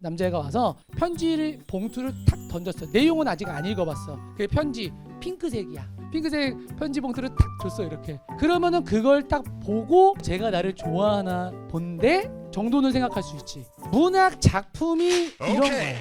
남자애가 와서 편지를 봉투를 탁 던졌어. 내용은 아직 안 읽어봤어. 그 편지 핑크색이야. 핑크색 편지 봉투를 탁 줬어 이렇게. 그러면은 그걸 딱 보고 제가 나를 좋아하나 본데 정도는 생각할 수 있지. 문학 작품이 이런 거야.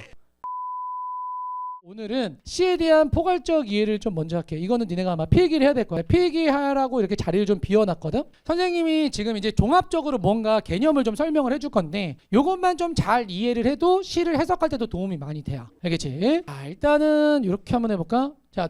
오늘은 시에 대한 포괄적 이해를 좀 먼저 할게요. 이거는 니네가 아마 필기를 해야 될 거야. 필기하라고 이렇게 자리를 좀 비워놨거든. 선생님이 지금 이제 종합적으로 뭔가 개념을 좀 설명을 해줄 건데 요것만 좀 잘 이해를 해도 시를 해석할 때도 도움이 많이 돼요. 알겠지? 자, 일단은 이렇게 한번 해볼까? 자,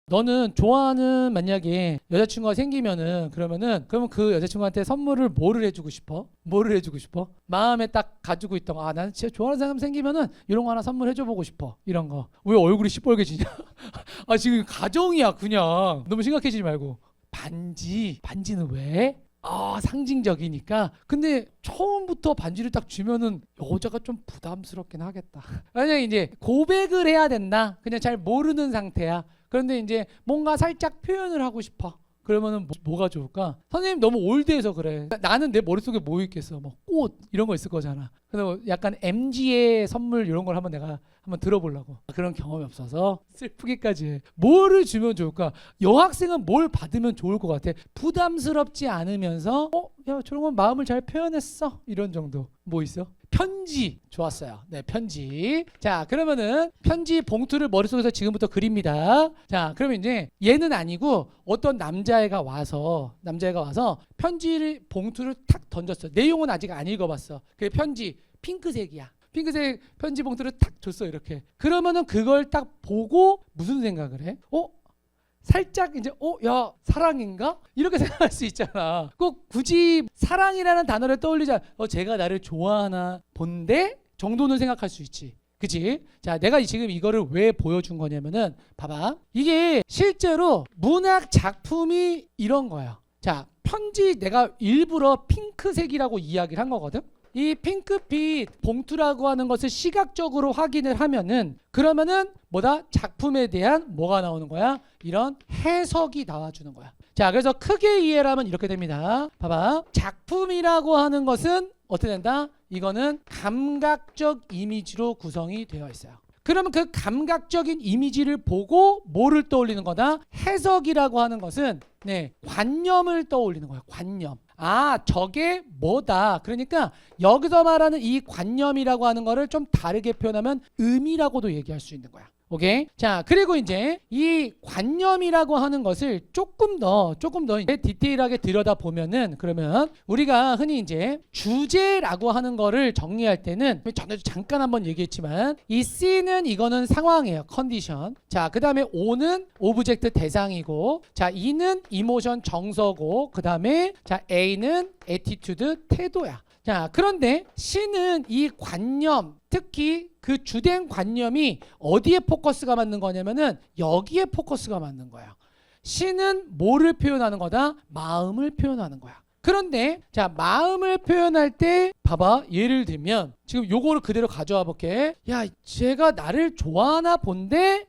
너는 좋아하는 만약에 여자친구가 생기면은 그러면 그 여자친구한테 선물을 뭐를 해주고 싶어? 뭐를 해주고 싶어? 마음에 딱 가지고 있던 거. 아, 나는 진짜 좋아하는 사람 생기면은 이런 거 하나 선물해줘보고 싶어. 이런 거. 왜 얼굴이 시뻘개지냐? 아, 지금 가정이야 그냥. 너무 심각해지지 말고. 반지는 왜? 아, 상징적이니까. 근데 처음부터 반지를 딱 주면은 여자가 좀 부담스럽긴 하겠다. 만약에 이제 고백을 해야 된다. 그냥 잘 모르는 상태야. 그런데 이제 뭔가 살짝 표현을 하고 싶어. 그러면은 뭐가 좋을까? 선생님 너무 올드해서 그래. 나는 내 머릿속에 뭐 있겠어? 뭐 꽃 이런 거 있을 거잖아. 그래서 약간 MG의 선물 이런 걸 내가 한번 들어보려고. 그런 경험이 없어서 슬프기까지 해. 뭐를 주면 좋을까? 여학생은 뭘 받으면 좋을 것 같아? 부담스럽지 않으면서 야 저런 건 마음을 잘 표현했어. 이런 정도. 뭐 있어? 편지. 좋았어요. 네, 편지. 자, 그러면은 편지 봉투를 머릿속에서 지금부터 그립니다. 자, 그러면 이제 얘는 아니고 어떤 남자애가 와서 편지를 봉투를 탁 던졌어. 내용은 아직 안 읽어봤어. 그 편지 핑크색이야. 핑크색 편지 봉투를 탁 줬어 이렇게. 그러면은 그걸 딱 보고 무슨 생각을 해? 살짝 이제 야 사랑인가? 이렇게 생각할 수 있잖아. 꼭 굳이 사랑이라는 단어를 떠올리지 않아. 제가 나를 좋아하나 본데 정도는 생각할 수 있지. 그치? 자, 내가 지금 이거를 왜 보여준 거냐면은 봐봐. 이게 실제로 문학 작품이 이런 거야. 자, 편지 내가 일부러 핑크색이라고 이야기를 한 거거든. 이 핑크빛 봉투라고 하는 것을 시각적으로 확인을 하면은 그러면은 작품에 대한 뭐가 나오는 거야? 이런 해석이 나와주는 거야. 자, 그래서 크게 이해를 하면 이렇게 됩니다. 봐봐. 작품이라고 하는 것은 어떻게 된다? 이거는 감각적 이미지로 구성이 되어 있어요. 그러면 그 감각적인 이미지를 보고 뭐를 떠올리는 거다? 해석이라고 하는 것은 관념을 떠올리는 거야. 관념. 아, 저게 뭐다. 그러니까 여기서 말하는 이 관념이라고 하는 거를 좀 다르게 표현하면 의미라고도 얘기할 수 있는 거야. 오케이? 자, 그리고 이제 이 관념이라고 하는 것을 조금 더 이제 디테일하게 들여다보면은 그러면 우리가 흔히 이제 주제라고 하는 거를 정리할 때는 전에도 잠깐 한번 얘기했지만 이 C는 이거는 상황이에요. 컨디션. 자, 그 다음에 O는 오브젝트 대상이고, 자, E는 이모션 정서고, 그 다음에 자 A는 애티튜드 태도야. 자, 그런데 C는 이 관념, 특히 그 주된 관념이 어디에 포커스가 맞는 거냐면은 여기에 포커스가 맞는 거야. C는 뭐를 표현하는 거다? 마음을 표현하는 거야. 그런데 자, 마음을 표현할 때 봐봐. 예를 들면 지금 요거를 그대로 가져와 볼게. 야, 쟤가 나를 좋아하나 본데?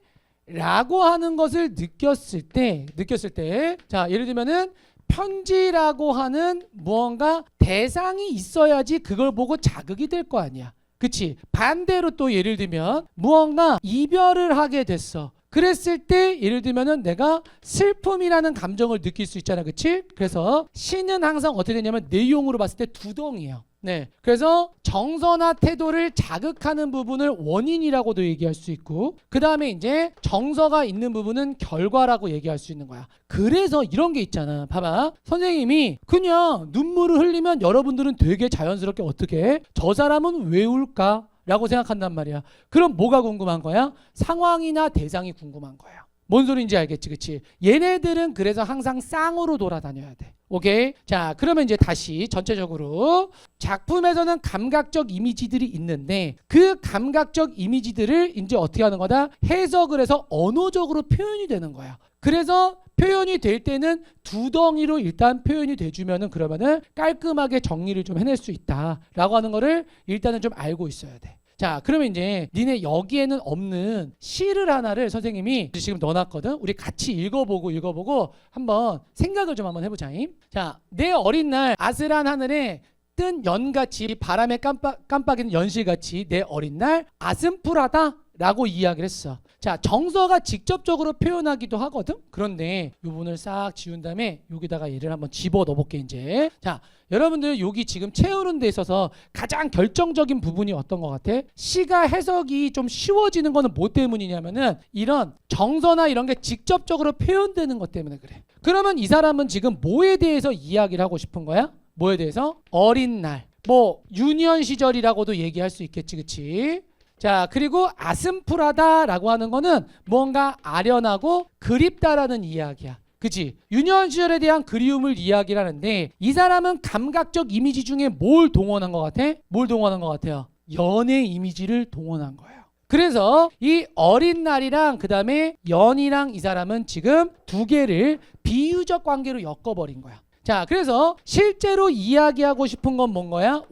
라고 하는 것을 느꼈을 때 자, 예를 들면은 편지라고 하는 무언가 대상이 있어야지 그걸 보고 자극이 될 거 아니야. 그치? 반대로 또 예를 들면 무언가 이별을 하게 됐어. 그랬을 때 예를 들면은 내가 슬픔이라는 감정을 느낄 수 있잖아. 그치? 그래서 시는 항상 어떻게 되냐면 내용으로 봤을 때 두덩이에요. 네. 그래서 정서나 태도를 자극하는 부분을 원인이라고도 얘기할 수 있고, 그 다음에 이제 정서가 있는 부분은 결과라고 얘기할 수 있는 거야. 그래서 이런 게 있잖아. 봐봐. 선생님이 그냥 눈물을 흘리면 여러분들은 되게 자연스럽게 어떻게 해? 저 사람은 왜 울까? 라고 생각한단 말이야. 그럼 뭐가 궁금한 거야? 상황이나 대상이 궁금한 거야. 뭔 소리인지 알겠지, 그치? 얘네들은 그래서 항상 쌍으로 돌아다녀야 돼. 오케이? 자, 그러면 이제 다시 전체적으로 작품에서는 감각적 이미지들이 있는데 그 감각적 이미지들을 이제 어떻게 하는 거다? 해석을 해서 언어적으로 표현이 되는 거야. 그래서 표현이 될 때는 두덩이로 일단 표현이 돼주면은 그러면은 깔끔하게 정리를 좀 해낼 수 있다라고 하는 거를 일단은 좀 알고 있어야 돼. 자, 그러면 이제 니네 여기에는 없는 시를 하나를 선생님이 지금 넣어놨거든. 우리 같이 읽어보고 한번 생각을 좀 한번 해보자. 자, 내 어린 날 아슬한 하늘에 뜬 연같이 바람에 깜빡이는 연실같이 내 어린 날 아슴푸라다 라고 이야기를 했어. 자, 정서가 직접적으로 표현하기도 하거든. 그런데 이 부분을 싹 지운 다음에 여기다가 얘를 한번 집어 넣어볼게 이제. 자, 여러분들 여기 지금 채우는 데 있어서 가장 결정적인 부분이 어떤 것 같아? 시가 해석이 좀 쉬워지는 거는 뭐 때문이냐면은 이런 정서나 이런 게 직접적으로 표현되는 것 때문에 그래. 그러면 이 사람은 지금 뭐에 대해서 이야기를 하고 싶은 거야? 뭐에 대해서? 어린 날. 뭐 유년 시절이라고도 얘기할 수 있겠지, 그치? 자, 그리고 아슴푸라다라고 하는 거는 뭔가 아련하고 그립다라는 이야기야. 그치? 유년 시절에 대한 그리움을 이야기를 하는데 이 사람은 감각적 이미지 중에 뭘 동원한 것 같아? 뭘 동원한 것 같아요? 연애 이미지를 동원한 거예요. 그래서 이 어린 날이랑 그 다음에 연이랑 이 사람은 지금 두 개를 비유적 관계로 엮어버린 거야. 자, 그래서 실제로 이야기하고 싶은 건 뭔 거야?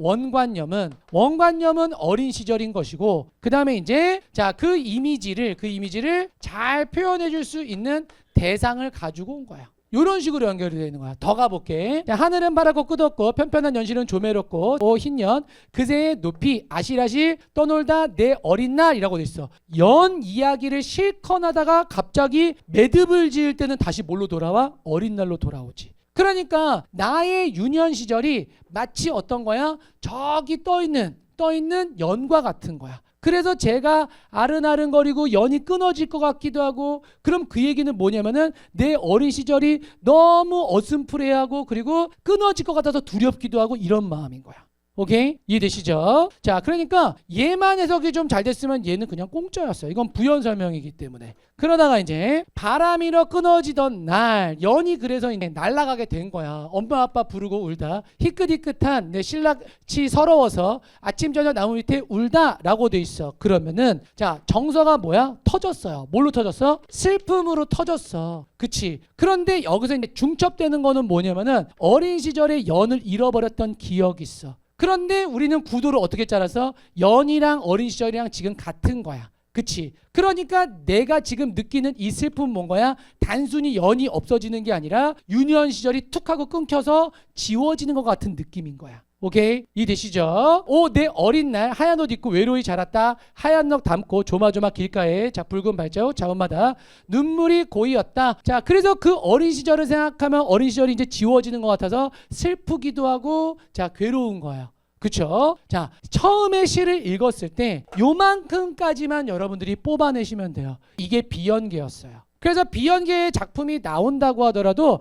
원관념은 어린 시절인 것이고 그 다음에 이제 자, 그 이미지를 잘 표현해 줄 수 있는 대상을 가지고 온 거야. 이런 식으로 연결이 되는 거야. 더 가볼게. 자, 하늘은 파랗고 끝없고 편편한 연실은 조매롭고 흰년 그새의 높이 아실아실 떠놀다 내 어린 날이라고 돼 있어. 연 이야기를 실컷 하다가 갑자기 매듭을 지을 때는 다시 뭘로 돌아와? 어린 날로 돌아오지. 그러니까 나의 유년 시절이 마치 어떤 거야? 저기 떠있는 연과 같은 거야. 그래서 제가 아른아른거리고 연이 끊어질 것 같기도 하고 그럼 그 얘기는 뭐냐면은 내 어린 시절이 너무 어슴푸레하고 그리고 끊어질 것 같아서 두렵기도 하고 이런 마음인 거야. 오케이? 이해되시죠? 자, 그러니까 얘만 해석이 좀 잘 됐으면 얘는 그냥 공짜였어요. 이건 부연 설명이기 때문에. 그러다가 이제 바람이러 끊어지던 날 연이 그래서 이제 날아가게 된 거야. 엄마 아빠 부르고 울다 희끗희끗한 내 신랑치 서러워서 아침 저녁 나무 밑에 울다 라고 돼 있어. 그러면은 자, 정서가 뭐야? 터졌어요. 뭘로 터졌어? 슬픔으로 터졌어. 그치? 그런데 여기서 이제 중첩되는 거는 뭐냐면은 어린 시절에 연을 잃어버렸던 기억이 있어. 그런데 우리는 구도를 어떻게 짜라서 연이랑 어린 시절이랑 지금 같은 거야. 그치? 그러니까 내가 지금 느끼는 이 슬픔은 뭔 거야? 단순히 연이 없어지는 게 아니라 유년 시절이 툭 하고 끊겨서 지워지는 것 같은 느낌인 거야. 오케이? 이해되시죠? 오, 내 어린 날 하얀 옷 입고 외로이 자랐다. 하얀 넋 담고 조마조마 길가에 자 붉은 발자국 자원마다 눈물이 고이었다. 자, 그래서 그 어린 시절을 생각하면 어린 시절이 이제 지워지는 것 같아서 슬프기도 하고 자 괴로운 거예요. 그쵸? 자, 처음에 시를 읽었을 때 요만큼까지만 여러분들이 뽑아내시면 돼요. 이게 비연계였어요. 그래서 비연계의 작품이 나온다고 하더라도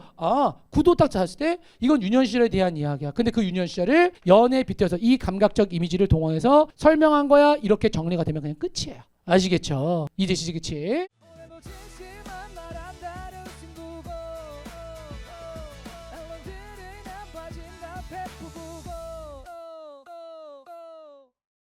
구도 딱 잡았을 때 이건 유년 시절에 대한 이야기야. 근데 그 유년 시절을 연에 빗대서 이 감각적 이미지를 동원해서 설명한 거야. 이렇게 정리가 되면 그냥 끝이에요. 아시겠죠? 이해되시지? 그치?